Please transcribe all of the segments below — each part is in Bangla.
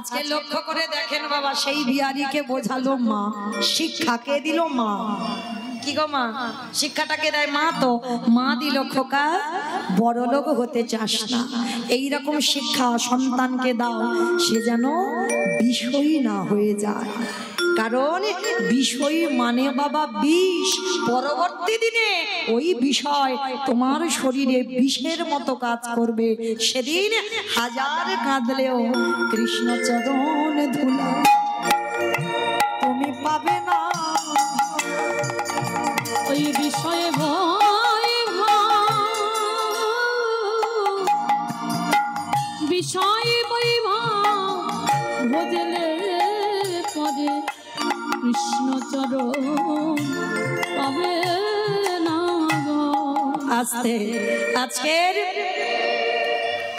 আজকে লক্ষ্য করে দেখেন বাবা, সেই বিহারীকে বোঝালো মা, শিক্ষা কে দিল? মা। কি গো মা? শিক্ষাটাকে দেয় মা। তো মা দিল, খোকা বড় লোক হতে চাস না, এইরকম শিক্ষা সন্তানকে দাও, সে যেন বিষয়ী না হয়ে যায়। কারণ বিষয় মানে বাবা বিষ, পরবর্তী দিনে ওই বিষয় তোমার শরীরে বিষের মতো কাজ করবে। সেদিন হাজার কাঁদলেও কৃষ্ণ চরণ ধুলা তুমি পাবে না। ওই বিষয়ে বিষয় ভজলে পরে কৃষ্ণ চরণ পাবে না। আস্তে আজকের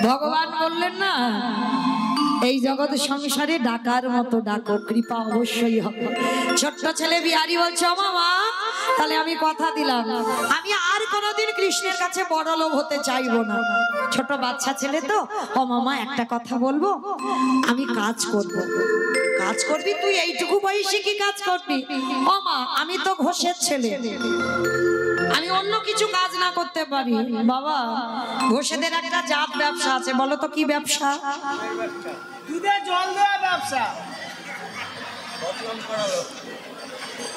ভগবান বললেন না, এই জগৎ সংসারে ডাকার মতো ডাকো, কৃপা অবশ্যই হবে। ছোট্ট ছেলে বিহারী বলছে, ও মামা তাহলে আমি কথা দিলাম, আমি আর কোনোদিন কৃষ্ণের কাছে বড় লোক হতে চাইবো না। ছোট বাচ্চা ছেলে তো, ও মামা একটা কথা বলবো, আমি কাজ করব। কাজ করবি তুই? এইটুকু বয়সে কি কাজ করবি? ও মা আমি তো ঘোষের ছেলে, আমি অন্য কিছু কাজ না করতে পারি। বাবা ঘোষেদের একটা জাত ব্যবসা আছে, বলো তো কি ব্যবসা? দুধে জল দেওয়া ব্যবসা।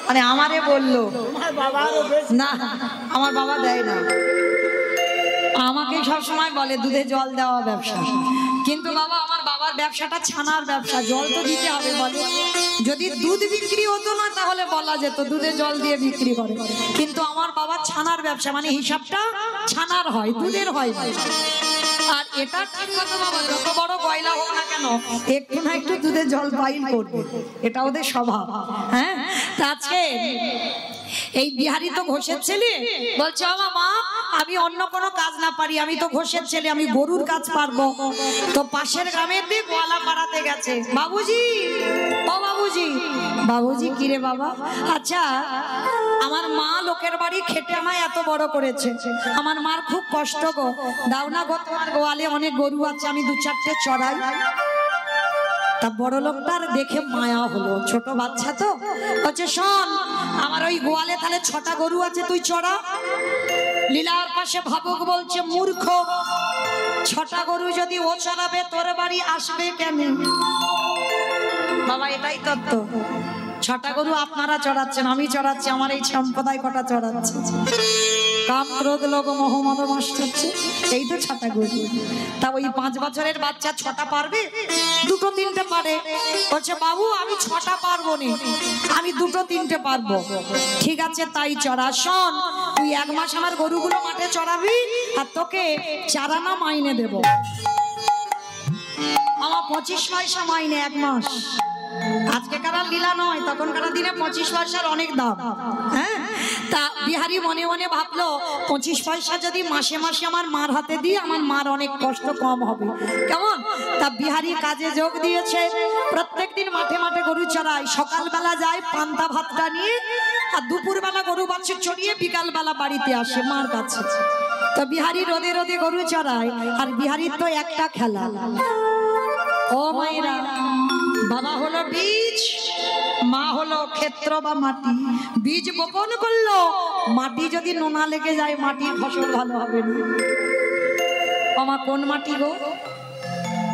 মানে আমারে বললো না, আমার বাবা দেয় না, আমাকে সব সময় বলে দুধে জল দেওয়া ব্যবসা। কিন্তু বাবা আমার বাবার ব্যবসাটা ছানার ব্যবসা, জল তো দিতে হবে। বলে যদি দুধ বিক্রি হতো না তাহলে বলা যেত দুধে জল দিয়ে বিক্রি করে, কিন্তু আমার বাবার ছানার ব্যবসা, মানে হিসাবটা ছানার হয়, দুধের হয় না। আর এটা ঠিক কথা বাবা, যত বড় গয়লা হোক না কেন একটু না একটু দুধে জল বাইল করবে, এটা ওদের স্বভাব। হ্যাঁ, আজকে এই বিহারী তো ঘোষের ছেলে, বলছে মা আমি অন্য কোনো কাজ না পারি, আমি তো ঘোষের ছেলে, আমি গরুর কাজ পারবো। তো পাশের গ্রামের দিক গোয়ালা পাড়াতে গেছে, বাবুজি ও বাবুজি। বাবুজি কিরে বাবা? আচ্ছা আমার মা লোকের বাড়ি খেটে আমায় এত বড় করেছে, আমার মার খুব কষ্ট গো, দাও না গো তোমার গোয়ালে অনেক গরু আছে, আমি দু চারটে চড়াই। তা বড় লোকটার দেখে মায়া হলো, ছোট বাচ্চা তো, বলছে শোন আমার ওই গোয়ালে তাহলে 6টা গরু আছে, তুই চড়া। লীলার পাশে ভাবুক বলছে, মূর্খ 6টা গরু যদি ও চড়াবে তোর বাড়ি আসবে কেন? বাবা এটাই তত্ত্ব। 6টা গরু আপনারা চড়াচ্ছেন, আমি চড়াচ্ছি, আমার এই সম্প্রদায় কটা চড়াচ্ছে? কাম ক্রোধ লোভ মোহ মদ মাস্টারছে, এই তো 6টা গরু। তা ওই 5 বছরের বাচ্চা 6টা পারবে? 2-3টে পারে। বলছে বাবু আমি 6টা পারবো না, আমি 2-3টে পারবো। ঠিক আছে তাই চড়া। শোন তুই 1 মাস আমার গরুগুলো মাঠে চড়াবি, আর তোকে 4 আনা মাইনে দেব। আমার 25 পয়সা মাইনে 1 মাস। আজকে কারা লীলা নয়, তখনকার দিনে 25 পয়সার অনেক দাম। হ্যাঁ, তা বিহারী মনে মনে ভাবলো 25 পয়সা যদি মাসে মাসে আমার মার হাতে দিই, আমার মার অনেক কষ্ট কম হবে। কেমন? তা বিহারী কাজে যোগ দিয়েছে, প্রত্যেকদিন মাঠে মাঠে গরু চড়ায়। সকালবেলা যায় পান্তা ভাতটা নিয়ে, আর দুপুরবেলা গরু বাছুর চড়িয়ে বিকালবেলা বাড়িতে আসে মার কাছে। তো বিহারী রোদে রোদে গরু চড়ায়, আর বিহারীর তো একটা খেলা, ও মায়েরা, বাবা হলো বীজ, মা হলো ক্ষেত্র বা মাটি। বীজ বপন করলো, মাটি যদি নোনা লেগে যায় মাটির ফসল ভালো হবে না। আমার কোন মাটি গো?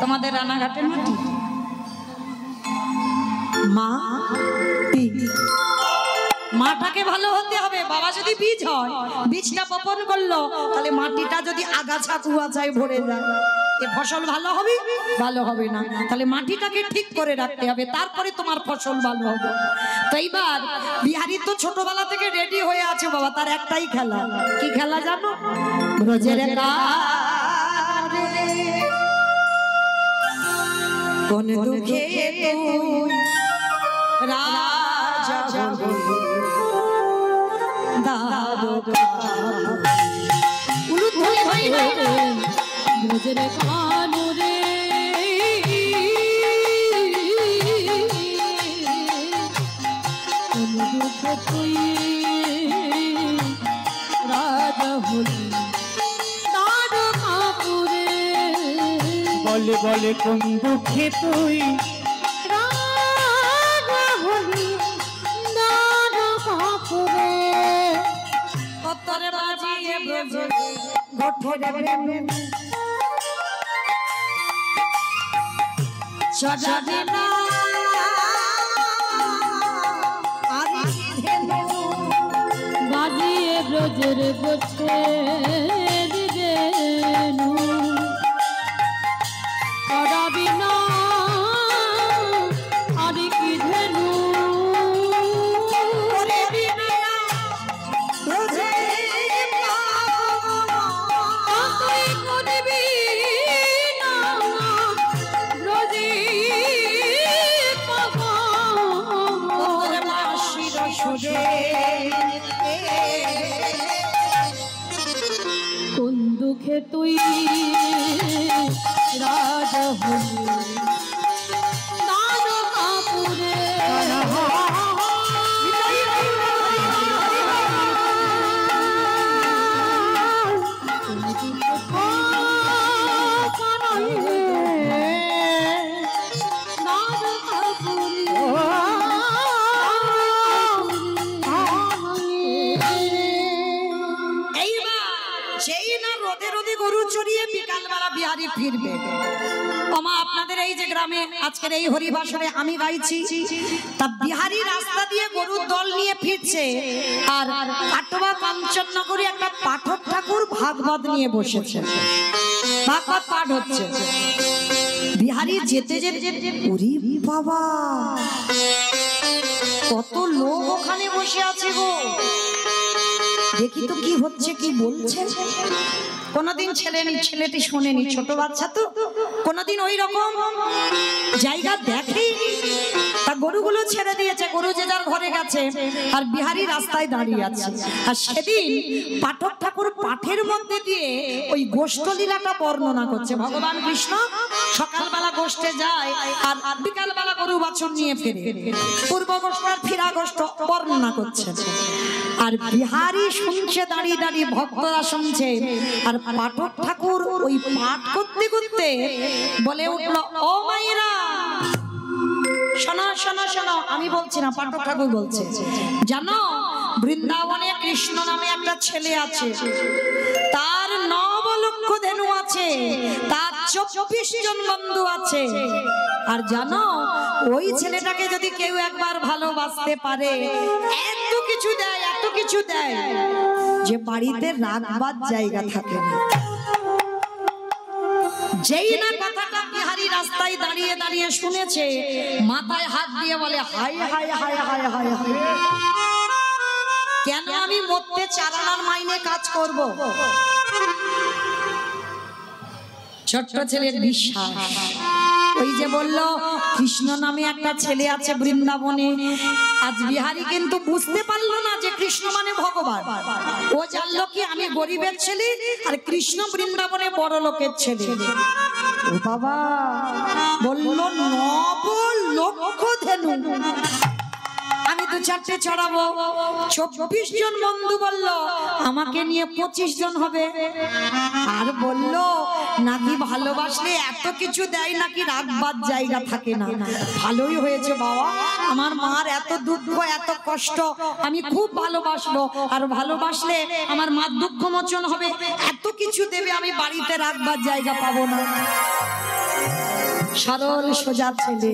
তোমাদের রানাঘাটের মাটি। মাটি, মাটাকে ভালো হতে হবে। বাবা যদি বীজ হয়, বীজটা বপন করলো, তাহলে মাটিটা যদি আগাছা কুয়াশায় ভরে যায়, এ ফসল ভালো হবে? ভালো হবে না। তাহলে মাটিটাকে ঠিক করে রাখতে হবে, তারপরে তোমার ফসল ভালো হবে। তো এইবার বিহারী তো ছোটবেলা থেকে রেডি হয়ে আছে বাবা, তার একটাই খেলা। কি খেলা জানো? ব্রজের কোন দুঃখে তুই রাজা হবি, দারোগা উলুদ ধরে হই রে ব্রজের কানু রে, কোন দুঃখে তুই রাজা হলি দারোগা পুরে। বলে বলে কোন দুঃখে তুই ব্রজে গোঠে রেণু চড়াবে না আরি ধেনু বাজিয়ে ব্রজের গোছে রেণু চড়াবি না আরি কি ধেনু কোন দুঃখে তুই রাজা হলি নানকাপুরে বিহারি ফিরবে। ওমা আপনাদের এই যে গ্রামে আজকের এই হরিবাসরে আমি গাইছি, তা বিহারি রাস্তা দিয়ে গরুর দল নিয়ে ফিরছে, আর কাটোয়া কাঞ্চননগরে একটা পাঠক ঠাকুর ভাগবত নিয়ে বসেছে, ভাগবত পাঠ হচ্ছে। বিহারি যেতে যেতে ওরে বাবা, কত লোক ওখানে বসে আছে গো, দেখি তো কি হচ্ছে, কি বলছে। কোনদিন ছেলেটি শোনেনি, ছোট বাচ্চা তো কোনদিন ওই রকম জায়গা দেখেই, তা গরুগুলো ছেড়ে দিয়েছে, গরু যে যার ঘরে গেছে, আর বিহারি রাস্তায় দাঁড়িয়ে আছে। আর সেদিন পাঠক ঠাকুর পাঠের মধ্যে দিয়ে ওই গোষ্ঠ লীলাটা বর্ণনা করছে। ভগবান কৃষ্ণ সকালবেলা গোষ্ঠে যায় আর বিকালবেলা গরু বাছুর নিয়ে ফেরে, পূর্ব গোষ্ঠ আর ফিরা গোষ্ঠ বর্ণনা করছে। আর বিহারি শুনছে, দাঁড়িয়ে দাঁড়িয়ে ভক্তরা শুনছে, আর পাঠক ঠাকুর ওই পাঠ করতে করতে বলে উঠলো, ও মায়েরা শোনো শোনো শোনো, আমি বলছি না, পাঠক ঠাকুর বলছে, জানো বৃন্দাবনে কৃষ্ণ নামে একটা ছেলে আছে, তার 9 লক্ষ ধেনু আছে, তার 24 জন বন্ধু আছে, আর জানো ওই ছেলেটাকে যদি কেউ একবার ভালোবাসতে পারে, এত কিছু দেয়, এত কিছু দেয় যে বাড়িতে রাখবার জায়গা থাকে না। যেই না কথাটা বিহারি রাস্তায় দাঁড়িয়ে দাঁড়িয়ে শুনেছে, মাথায় হাত দিয়ে বলে, হায় হায় হায় হায় হায় হায়, কেন আমি মরতে 4 আনার মাইনে কাজ করব? ছোট্ট ছেলের বিশ্বাস, ওই যে বললো কৃষ্ণ নামে একটা ছেলে আছে বৃন্দাবনে। আজ বিহারি কিন্তু বুঝতে পারলো না যে কৃষ্ণ মানে ভগবান, ও জানলো কি আমি গরিবের ছেলে আর কৃষ্ণ বৃন্দাবনে বড় লোকের ছেলে। ও বাবা, বললো 9 লক্ষ ধেনু, আমি তো 4টে চড়াবো। 24 জন বন্ধু বলল আমাকে নিয়ে 25 জন হবে, আর বলল নাকি ভালোবাসলে এত কিছু দেয়, নাকি রাখবার জায়গা থাকে না। ভালোই হয়েছে বাবা, আমার মার এত দুঃখ এত কষ্ট, আমি খুব ভালোবাসবো, আর ভালোবাসলে আমার মার দুঃখ মোচন হবে, এত কিছু দেবে, আমি বাড়িতে রাখবার জায়গা পাবো না। সরল সোজা ছেলে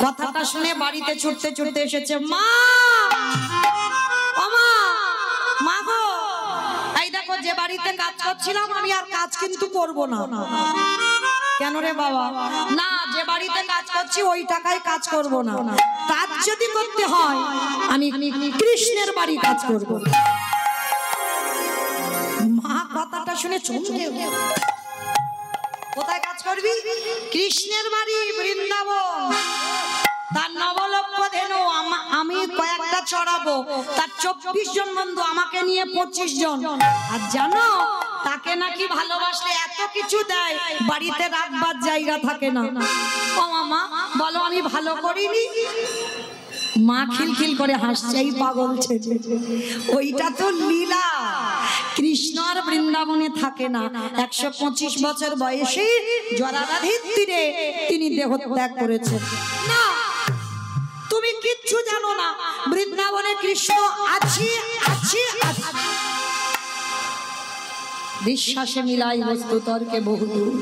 কথাটা শুনে বাড়িতে ছুটতে ছুটতে এসেছে, মা ও মা, মা গো, এই দেখো যে বাড়িতে কাজ করছিলাম আমি আর কাজ কিন্তু করব না। কেন রে বাবা? না, যে বাড়িতে কাজ করছি ওই টাকায় কাজ করব না, কাজ যদি করতে হয় আমি কৃষ্ণের বাড়ি কাজ করব। মা কথাটা শুনে চমকে, কোথায় কাজ করবি? কৃষ্ণের বাড়ি বৃন্দাবন, তার 9 লক্ষ ধেনু আমি কয়েকটা চড়াবো, তার 24 জন বন্ধু, আমাকে নিয়ে 25 জন, আর জানো তাকে নাকি ভালোবাসলে এত কিছু দেয়, বাড়িতে রাখবার জায়গা থাকে না। ও মামা বলো আমি ভালো করিনি? মা খিলখিল করে হাসছে, এই পাগল ছেলে, ওইটা তো লীলা, কৃষ্ণ আর বৃন্দাবনে থাকে না। 125 বছর বয়সে জরারাধির তীরে তিনি দেহ ত্যাগ করেছেন। না, তুমি কিচ্ছু জানো না, বৃন্দাবনে কৃষ্ণ আছে আছে আছে। বিশ্বাসে মিলাই বস্তু তর্কে বহুদূর।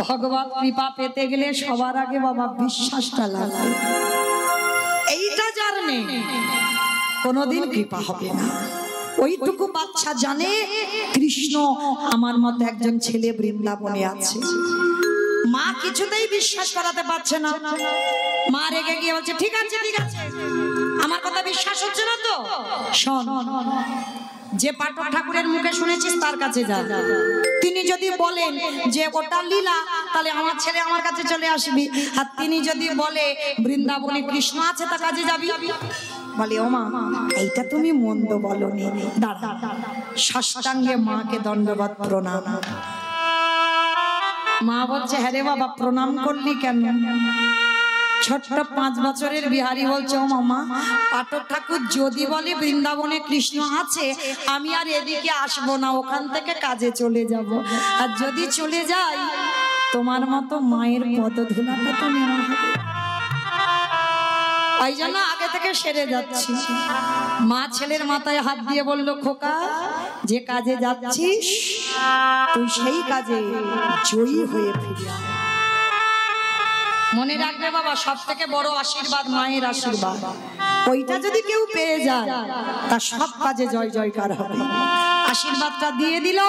ভগবত কৃপা পেতে গেলে সবার আগে বাবা বিশ্বাসটা লাগবে। এইটা যার নেই কোনোদিন কৃপা হবে না। ওইটুকু বাচ্চা জানে কৃষ্ণ আমার মতো একজন ছেলে বৃন্দাবনে আছে। মা কিছুতেই বিশ্বাস করাতে পারছে না। মা রেগে গিয়ে বলছে ঠিক আছে ঠিক আছে, আমার কথা বিশ্বাস হচ্ছে না তো শোন, যে পাঠক ঠাকুরের মুখে শুনেছিস তার কাছে যা। তিনি যদি বলেন যে ওটা লীলা, তাহলে আমার ছেলে আমার কাছে চলে আসবি। আর তিনি যদি বলে বৃন্দাবনে কৃষ্ণ আছে, তার কাছে যাবি। বলে ও মা, এইটা তুমি মন্দ বলনি, দাঁড়া। সাষ্টাঙ্গে মাকে দণ্ডবত প্রণাম। মা বলছে হ্যাঁ রে বাবা, প্রণাম করলি কেন? ছোট্ট 5 বছরের বিহারি বলছে ও মামা, পাঠক ঠাকুর যদি বলে বৃন্দাবনে কৃষ্ণ আছে, আমি আর এদিকে আসবো না, ওখান থেকে কাজে চলে যাব। আর যদি চলে যাই, তোমার মতো মায়ের পদধূলাটা তো নেওয়া হবে। ওই জন্য আগে থেকে সেরে যাচ্ছি। মা ছেলের মাথায় হাত দিয়ে বলল খোকা, যে কাজে যাচ্ছিস তুই সেই কাজে জয়ী হয়ে ফিরে আয়। মনে রাখবে বাবা, সব থেকে বড় আশীর্বাদ মায়ের আশীর্বাদ। ওইটা যদি কেউ পেয়ে যায়, তার সব কাজে জয় জয়কার হবে। আশীর্বাদটা দিয়ে দিল।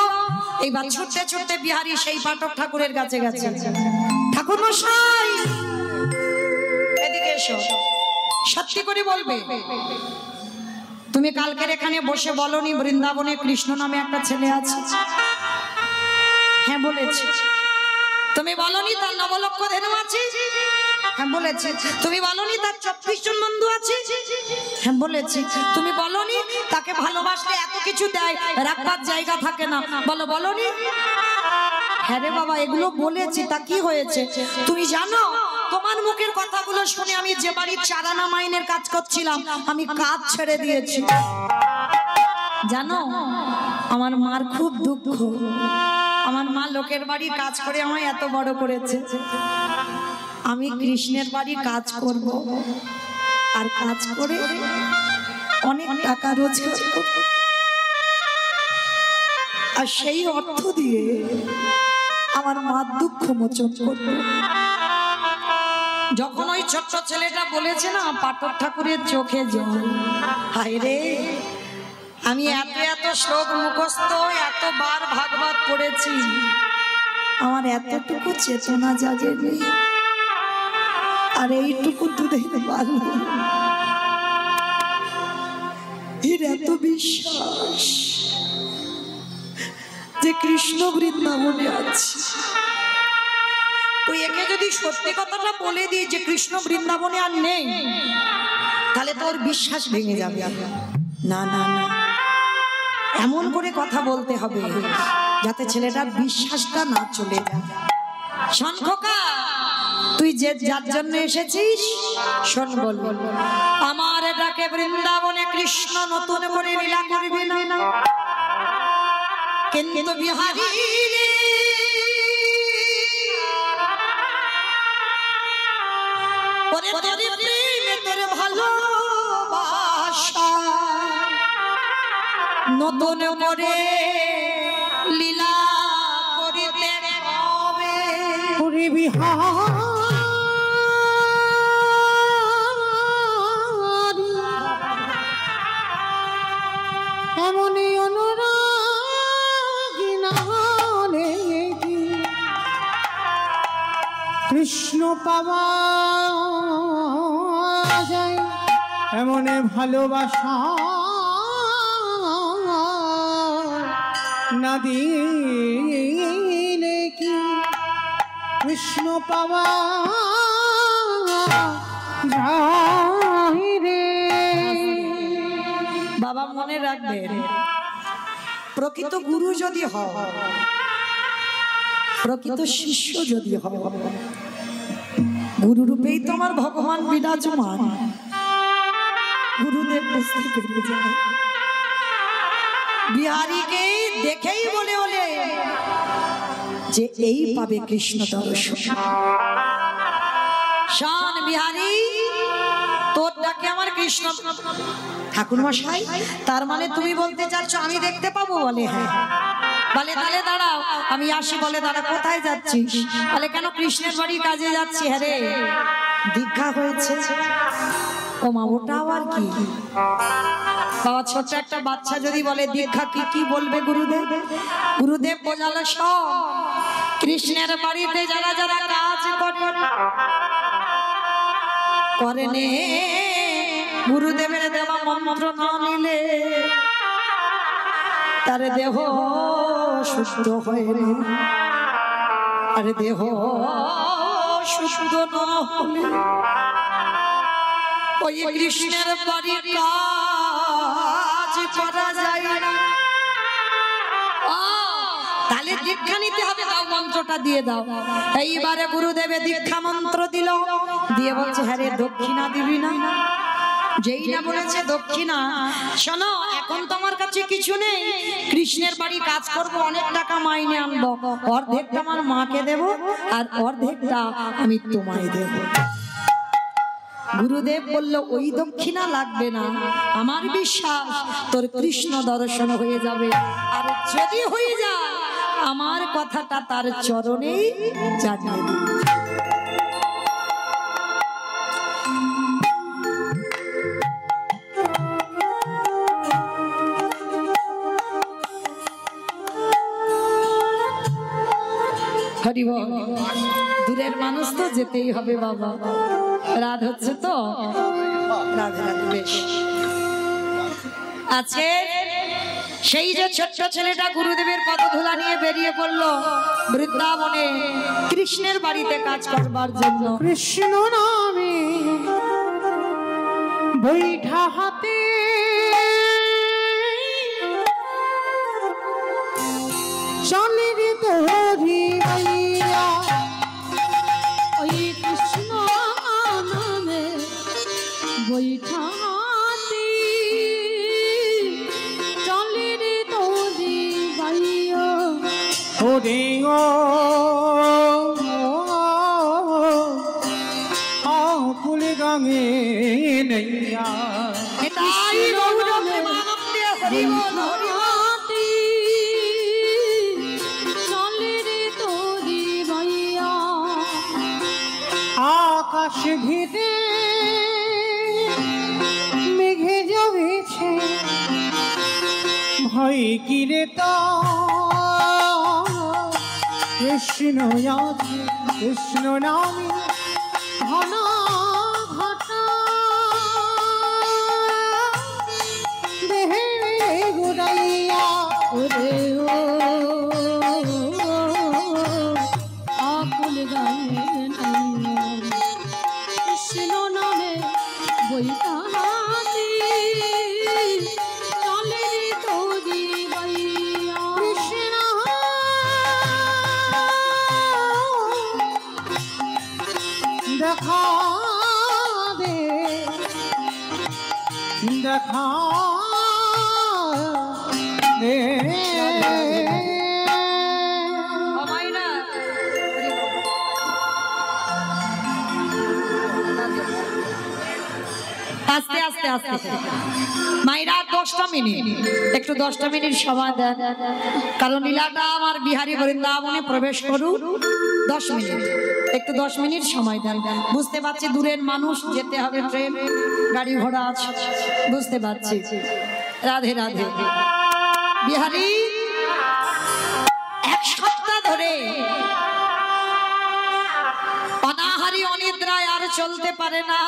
এইবার ছুটতে ছুটতে বিহারী সেই পাঠক ঠাকুরের কাছে গেছে। ঠাকুর মশাই এদিকে এসো, সত্যি করে বলবে, তুমি কালকের এখানে বসে বলনি বৃন্দাবনে কৃষ্ণ নামে একটা ছেলে আছে? হ্যাঁ বলেছি। তুমি বলনি তার 9 লক্ষ ধেনু আছে? হ্যাঁ বলেছি। তুমি বলনি তার 24 জন বন্ধু আছে? হ্যাঁ বলেছি। তুমি বলনি তাকে ভালোবাসলে এত কিছু দেয়, রাখবার জায়গা থাকে না? বলনি? হ্যাঁ রে বাবা, এগুলো বলেছি। তা কি হয়েছে? তুমি জানো, তোমার মুখের কথাগুলো শুনে আমি যে বাড়ির চারানা মাইনের কাজ করছিলাম, আমি কাজ ছেড়ে দিয়েছি। জানো, আমার মার খুব দুঃখ। আমার মা লোকের বাড়ি কাজ করে আমায় এত বড় করেছে। আমি কৃষ্ণের বাড়ি কাজ করব, আর কাজ করে অনেক টাকা রোজগার করব, আর সেই অর্থ দিয়ে আমার মার দুঃখ মোচন করব। যখন ওই ছোট্ট ছেলেটা বলেছে না, পাঠক ঠাকুরের চোখে জল। হায় রে, আমি এত এত শ্লোক মুখস্থ, এতবার ভাগবত পড়েছি, আমার এতটুকু চেতনা জাগেনি। আর এইটুকু দুধের বালু, এর এত বিশ্বাস যে কৃষ্ণ বৃন্দাবনে আছে। তুই একে যদি সত্যি কথাটা বলে দিই যে কৃষ্ণ বৃন্দাবনে আর নেই, তাহলে তোর বিশ্বাস ভেঙে যাবে। না না না, এমন করে কথা বলতে হবে যাতে ছেলেটার বিশ্বাসটা না চলে যায়। শোন খোকা, তুই যে যার জন্য এসেছিস, শোন বল, আমার এটাকে বৃন্দাবনে কৃষ্ণ নতুন করে লীলা করবে না, কিন্তু বিহারী ওরে তোর প্রেমে তোর ভালোবাসা নতুন করে লীলা করিতে হবে। পুরী বিহার এমনই অনুরাগী নারে কৃষ্ণ পাওয়া যায়, এমনে ভালোবাসা না দিলে কি কৃষ্ণ পাওয়া যায় রে। বাবা মনে রাখবে, প্রকৃত গুরু যদি হও, প্রকৃত শিষ্য যদি হও, গুরু রূপেই তোমার ভগবান বিরাজমান। গুরুদেব বুঝতে পেরে যায়, বিহারীকে দেখেই বলে বলে যে এই পাবে কৃষ্ণ দর্শন। শান বিহারী, তোর ডাকে আমার কৃষ্ণ। ঠাকুর মশাই, তার মানে তুমি বলতে চাচ্ছ আমি দেখতে পাবো? বলে হ্যাঁ। বলে তাহলে দাঁড়াও আমি আসি। বলে দাঁড়া কোথায় যাচ্ছিস? বলে কেন কৃষ্ণের বাড়ি কাজে যাচ্ছি। হ্যাঁ রে দীক্ষা হয়েছে। ও মা ওটা আবার কি? বাবা ছোট একটা বাচ্চা যদি বলে দীক্ষা কি, কি বলবে গুরুদেব? গুরুদেব বোঝালো সব কৃষ্ণের বাড়িতে যারা যারা কাজ করেন গুরুদেবের দেওয়া মন্ত্র না নিলে তার দেহ সুস্থ হয় না। আর দেহ সুস্থ না হলে ওই কৃষ্ণের বাড়ির কাজ করা যায় না। তাহলে দীক্ষা নিতে হবে, দাও মন্ত্রটা দিয়ে দাও। এইবারে গুরুদেবে দীক্ষা মন্ত্র দিল, দিয়ে বলছে হ্যাঁ রে দক্ষিণা দিবি না? যেই না বলেছে দক্ষিণা, শোনো এখন তোমার কাছে কিছু নেই, কৃষ্ণের বাড়ি কাজ করব, অনেক টাকা মাইনে আনবো, অর্ধেকটা আমার মাকে দেব আর অর্ধেকটা আমি তোমায় দেব। গুরুদেব বলল ওই দক্ষিণা লাগবে না, আমার বিশ্বাস তোর কৃষ্ণ দর্শন হয়ে যাবে। আর যদি হয়ে যায় আমার কথাটা তার চরণেই জানিয়ে দিবি। হরি বল। দূরের মানুষ তো যেতেই হবে বাবা, রাত হচ্ছে তো। রাধে রাধে। বেশ আছে সেই যে ছোট্ট ছেলেটা গুরুদেবের পদধূলা নিয়ে বেরিয়ে পড়লো বৃন্দাবনে কৃষ্ণের বাড়িতে কাজ করবার জন্য। কৃষ্ণ নামে বৈঠা হাতে চলে রে তোরি মাইয়া। ওই কৃষ্ণ নামে বৈঠা হাতে চলে রে তোরি মাইয়া। ওরে ও আকুল গাঙে নৈয়া। এটাই গৌর প্রেমানন্দে হরি বল হরি বল। আকাশ ঘিরে মেঘে জমেছে ভয় কিরে তো কৃষ্ণ আছে কৃষ্ণ নামে ঘন ঘটা দেহে গুড়াইয়া। ওরে ও আকুল গায়ে কৃষ্ণ নামে বইটা হাতে চলে তোরি বাইয়া। কৃষ্ণ দেখা দে দেখা দে। আস্তে আস্তে আস্তে মাইরা 10টা মিনিট, একটু 10টা মিনিট সময় দেন, কারণ লীলাটা আমার বিহারী বৃন্দাবনে প্রবেশ করুক 10 মিনিট, একটু 10 মিনিট সময় দেন। বুঝতে পারছি দূরের মানুষ, যেতে হবে, ট্রেন গাড়ি ঘোড়া আছে, বুঝতে পারছি। রাধে রাধে। বিহারী 1 সপ্তাহ ধরে অনাহারি অনিদ্রায় আর চলতে পারে না,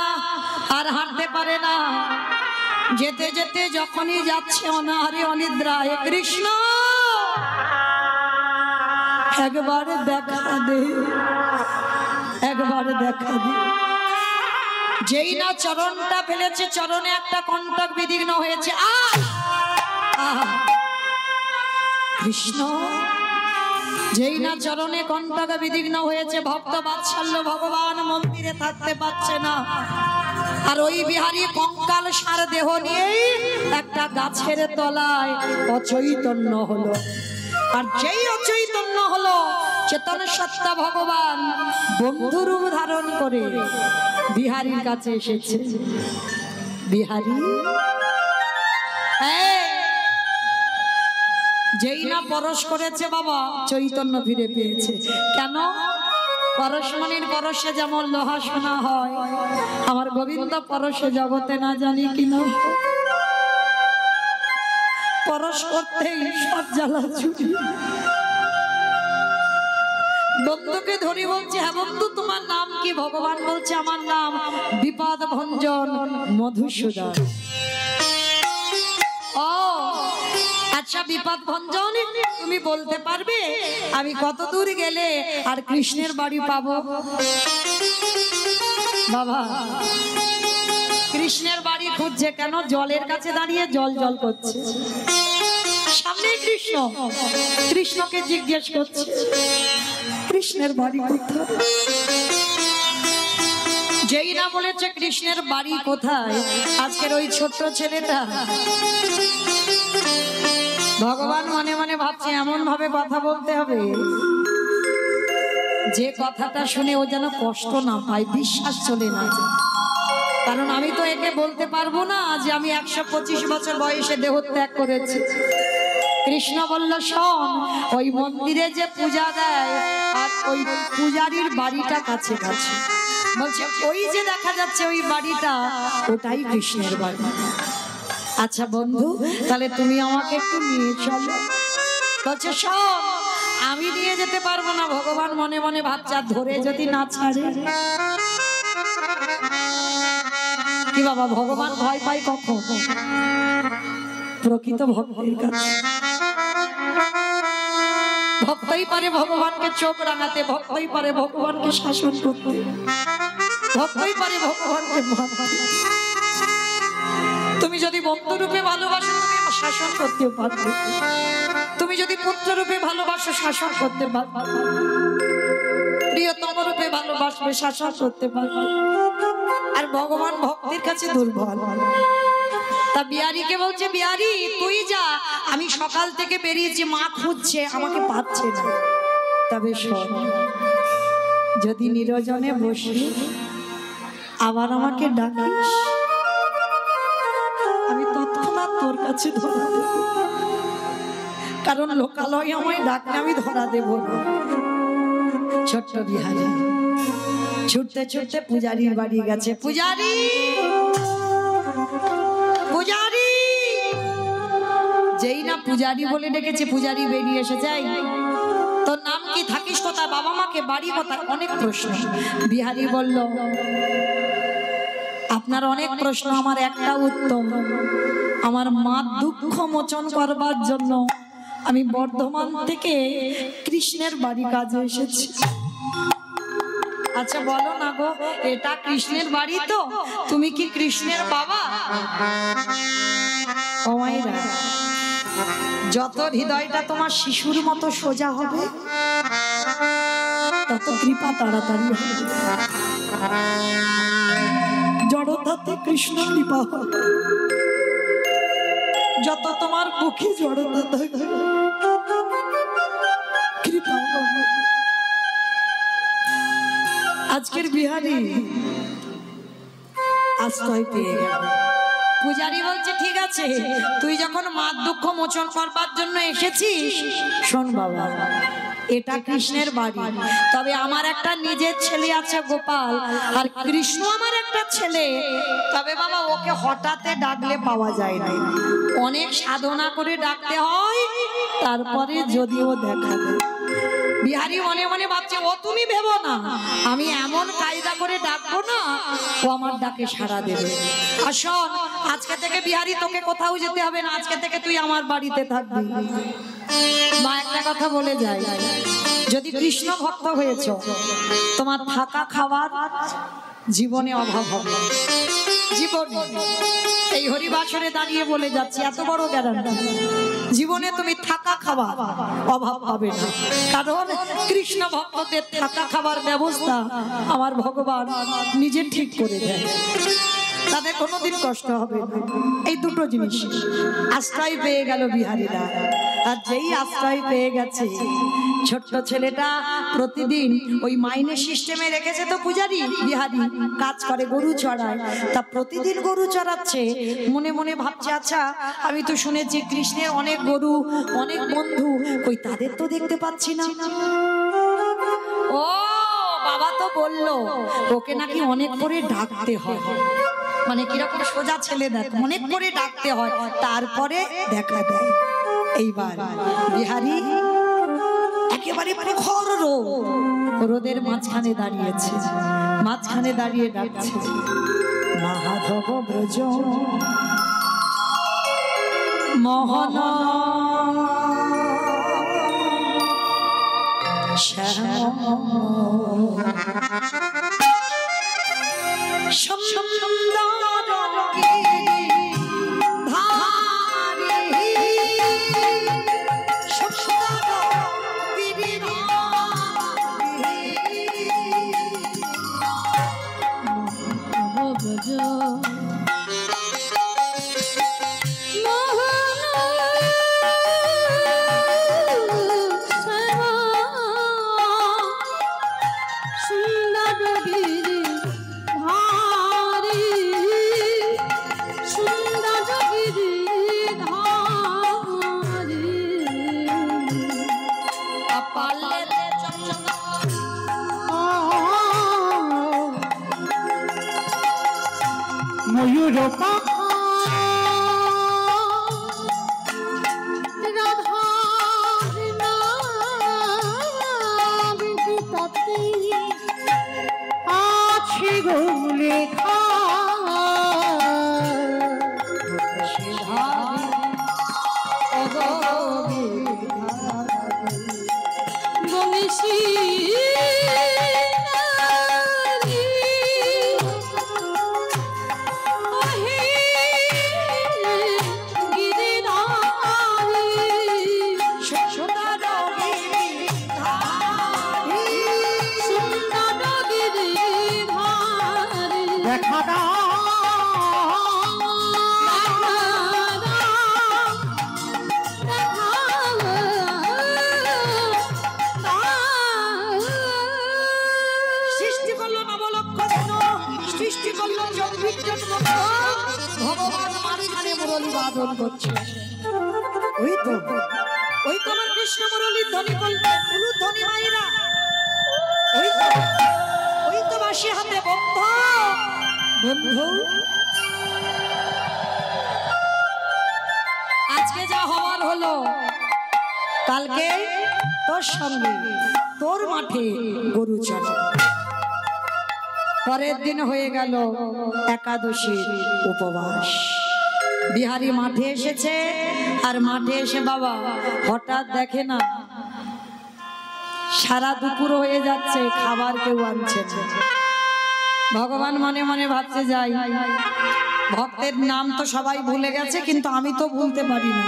আর হাঁটতে পারে না। যেতে যেতে যখনই যাচ্ছে অনাহারি অনিদ্রায়, কৃষ্ণ একবার দেখা দে, একবার দেখা দে। যেই না চরণটা ফেলেছে, চরণে একটা কণ্টক বিদীর্ণ হয়েছে। কৃষ্ণ যেই না চরণে কণ্টক বিদীর্ণ হয়েছে, ভক্ত বাৎসল্য ভগবান মন্দিরে থাকতে পারছে না। আর ওই বিহারী কঙ্কাল সার দেহ নিয়েই একটা গাছের তলায় অচৈতন্য হলো। আর যেই অচৈতন্য হলো, চেতন সত্তা ভগবান বন্ধুরূপ ধারণ করে বিহারীর কাছে এসেছে। বিহারী যেই না পরশ করেছে বাবা চৈতন্য ফিরে পেয়েছে। কেন? পরশমণির পরশে যেমন লোহা সোনা হয়, আমার গোবিন্দ পরশে জগতে না জানি কিনা পরশ করতেই সব জ্বালা ছুটি। বন্ধুকে ধরি বলছে, হ্যাঁ বন্ধু তোমার নাম কি? ভগবান বলছে আমার নাম বিপদ ভঞ্জন মধুসূদন। ও আচ্ছা বিপদ ভঞ্জন, তুমি বলতে পারবে আমি কত দূর গেলে আর কৃষ্ণের বাড়ি পাবো? বাবা কৃষ্ণের বাড়ি খুঁজছে কেন? জলের কাছে দাঁড়িয়ে জল জল করছে, সামনে কৃষ্ণ, কৃষ্ণকে জিজ্ঞেস করছে কৃষ্ণের বাড়ি কোথায়? যেই না বলেছে কৃষ্ণের বাড়ি কোথায়, আজকের ওই ছোট্ট ছেলেটা ভগবান মনে মনে ভাবছে এমন ভাবে কথা বলতে হবে যে কথাটা শুনে ও যেন কষ্ট না পায়, বিশ্বাস চলে না যায়। কারণ আমি তো একে বলতে পারবো না যে আমি 125 বছর বয়সে দেহত্যাগ করেছি। কৃষ্ণ বলল শোন, ওই মন্দিরে যে পূজা দেয় আর ওই পূজারীর বাড়িটা কাছে কাছে, বলছে ওই যে দেখা যাচ্ছে ওই বাড়িটা, ওটাই কৃষ্ণের বাড়ি। আচ্ছা বন্ধু তাহলে তুমি আমাকে একটু নিয়ে চলো। বলছে শোন, আমি নিয়ে যেতে পারবো না। ভগবান মনে মনে ভাবছে ধরে যদি না ছাড়ে। কি বাবা, ভগবান ভয় পায় কখন? প্রকৃত ভক্তের কাছে। ভক্তই পারে ভগবানকে চোখ রাঙাতে, ভক্তই পারে ভগবানকে শাসন করতে, ভক্তই পারে ভগবানকে ভাবতে। তুমি যদি বন্ধু রূপে ভালোবাসো তুমি শাসন করতে পারবে, তুমি যদি পুত্র রূপে ভালোবাসো শাসন করতে পারবে, প্রিয়তম রূপে ভালোবাসবে শাসন করতে পারবে। আর ভগবান ভক্তির কাছে দুর্বল। তা বিহারীকে বলছে বিহারী তুই যা, আমি সকাল থেকে বেরিয়েছি, মা খুঁজছে আমাকে পাচ্ছে না। তবে শোন, যদি নিরজনে বসে আবার আমাকে ডাকিস, আমি তৎক্ষণাৎ তোর কাছে ধরা দেব। কারণ লোকালয়ে আমায় ডাকলে আমি ধরা দেব না। ছোট্ট বিহারী ছুটতে ছুটতে পূজারীর বাড়ি গেছে। পূজারী, পূজারী, যেই না পূজারী বলে ডেকেছে পূজারী বেরিয়ে এসে যায়। তোর নাম কি, থাকিস কোথায়, বাবা মাকে বাড়ি কোথায়? অনেক প্রশ্ন। বিহারী বলল আপনার অনেক প্রশ্ন, আমার একটা উত্তর। আমার মা দুঃখ মোচন করবার জন্য আমি বর্ধমান থেকে কৃষ্ণের বাড়ি কাজে এসেছি। আচ্ছা বলো না গো, এটা কৃষ্ণের বাড়ি তো? তুমি কি কৃষ্ণের বাবা? ও মায়েরা, যত হৃদয়টা তোমার শিশুর মতো সোজা হবে তত কৃপা তাড়াতাড়ি হবে। জড়তাতে কৃষ্ণ কৃপা হবে। যত তোমার মুখে জড়তা থাকে কৃপা হবে। আজকের বিহারী আশ্রয় পেয়ে গেল। পূজারী বলছে ঠিক আছে, তুই যখন মার দুঃখ মোচন করবার জন্য এসেছিস, শোন বাবা এটা কৃষ্ণের বাড়ি, তবে আমার একটা নিজের ছেলে আছে গোপাল, আর কৃষ্ণ আমার একটা ছেলে। তবে বাবা ওকে হঠাৎ ডাকলে পাওয়া যায় না, অনেক সাধনা করে ডাকতে হয়, তারপরে যদিও দেখা দেয়। বিহারী মনে মনে ভাবছে ও তুমি ভেবো না, আমি এমন কায়দা করে ডাকবো না ও আমার ডাকে সাড়া দেবে। আর শোন, আজকে থেকে বিহারী তোকে কোথাও যেতে হবে না, আজকে থেকে তুই আমার বাড়িতে থাকবি। মা একটা কথা বলে যায়, যদি কৃষ্ণ ভক্ত হয়েছ তোমার থাকা খাওয়ার জীবনে অভাব হবে। জীবনে এই হরিবাসরে দাঁড়িয়ে বলে যাচ্ছি, এত বড় গ্যারান্টি, জীবনে তুমি থাকা খাওয়া অভাব হবে না। কারণ কৃষ্ণ ভক্তদের থাকা খাবার ব্যবস্থা আমার ভগবান নিজে ঠিক করে দেয়, তাদের কোনোদিন কষ্ট হবে না। এই দুটো জিনিস আশ্রয় পেয়ে গেল বিহারীরা। আর যেই আশ্রয় পেয়ে গেছে, ছোট্ট ছেলেটা প্রতিদিন ওই মাইনে সিস্টেমে রেখেছে তো পূজারি বিহারি, কাজ করে গরু চড়ায়, তা প্রতিদিন গরু চড়াচ্ছে। মনে মনে ভাবছে, আচ্ছা আমি তো শুনেছি কৃষ্ণের অনেক গরু, অনেক বন্ধু, কই তাদের তো দেখতে পাচ্ছি না। ও বাবা তো বললো ওকে নাকি অনেক করে ডাকতে হয়, মানে কিরকম সোজা ছেলে দেখ, অনেক করে ডাকতে হয় তারপরে দেখা দেয়। এইবার বিহারি একেবারে প্রখর রোদের মাঝখানে দাঁড়িয়েছে, মাঝখানে দাঁড়িয়ে ডাকছে, মাধব ব্রজ মোহন শ্যাম ময়ূর আছে গোলে ভগবান মাঝখানে মুরলী বাদন করছে। ওই তো আমার কৃষ্ণ মুরলীর ধ্বনি বলবে, ধ্বনি মায়েরা, ওই তো বাসি হাতে বন্ধু বন্ধু। আজকে যা হওয়ার হলো, কালকে তোর সঙ্গে তোর মাঠে গরু চড়ে, পরের দিন হয়ে গেল একাদশীর উপবাস। বিহারি মাঠে এসেছে, আর মাঠে এসে বাবা হঠাৎ দেখে না সারা দুপুর হয়ে যাচ্ছে, খাবার কেউ আনছে না। ভগবান মনে মনে ভাবছে, যাই ভক্তের নাম তো সবাই ভুলে গেছে, কিন্তু আমি তো ভুলতে পারি না,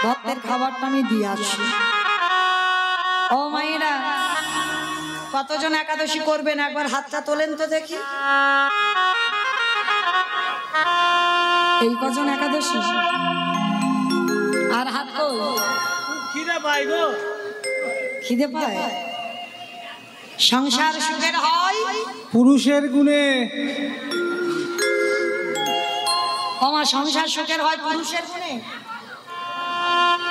ভক্তের খাবারটা আমি দিয়ে আসি। ও মায়েরা, কতজন একাদশী করবেন একবার হাতটা তোলেন তো দেখি। এই কজন একাদশী? আর হাত কই? খিদে পাই গো, খিদে পায়। সংসার সুখের হয় পুরুষের গুণে। আমার সংসার সুখের হয় পুরুষের গুণে।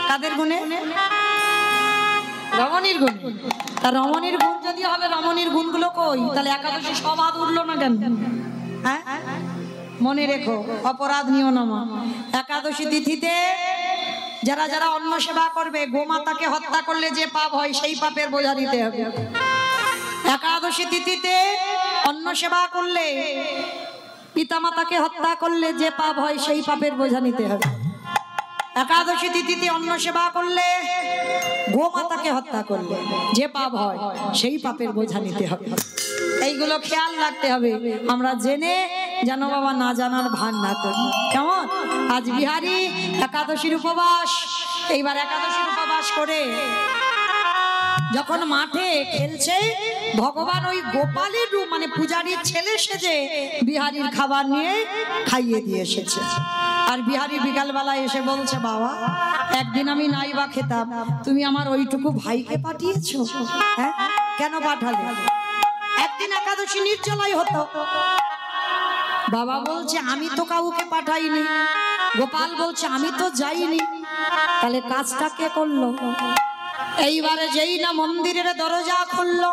কাদের গুণে? রমণীর গুণ। তা রমণীর গুণ যদি হবে, রমণীর গুণগুলো কই? তাহলে একাদশী সব হাত উঠলো না কেন? হ্যাঁ, মনে রেখো, অপরাধ নিও না মা। একাদশী তিথিতে যারা যারা অন্ন সেবা করবে, গোমাতাকে হত্যা করলে যে পাপ হয় সেই পাপের বোঝা দিতে হবে। একাদশী তিথিতে অন্ন সেবা করলে, পিতামাতাকে হত্যা করলে যে পাপ হয় সেই পাপের বোঝা নিতে হবে। একাদশী তিথিতে অন্ন সেবা করলে, গোমাতাকে হত্যা করলে যে পাপ হয় সেই পাপের বোঝা নিতে হবে। এইগুলো খেয়াল রাখতে হবে, আমরা জেনে যেন বাবা না জানার ভান না করি। কেমন? আজ বিহারি একাদশীর উপবাস। এইবার একাদশীর উপবাস করে যখন মাঠে খেলছে, ভগবান ওই গোপালের রূপ, মানে পূজারীর ছেলে সেজে বিহারীর খাবার নিয়ে খাইয়ে দিয়ে এসেছে। আর বিহারি বিকালবেলা এসে বলছে, বাবা একদিন আমি নাই বা খেতাম, তুমি আমার ওইটুকু ভাইকে পাঠিয়েছো, হ্যাঁ কেন পাঠালে? একদিন একাদশী নির্জলাই হতো। বাবা বলছে, আমি তো কাউকে পাঠাইনি। গোপাল বলছে, আমি তো যাইনি। তাহলে কাজটা কে করলো? এইবারে যেই না মন্দিরের দরজা খুললো,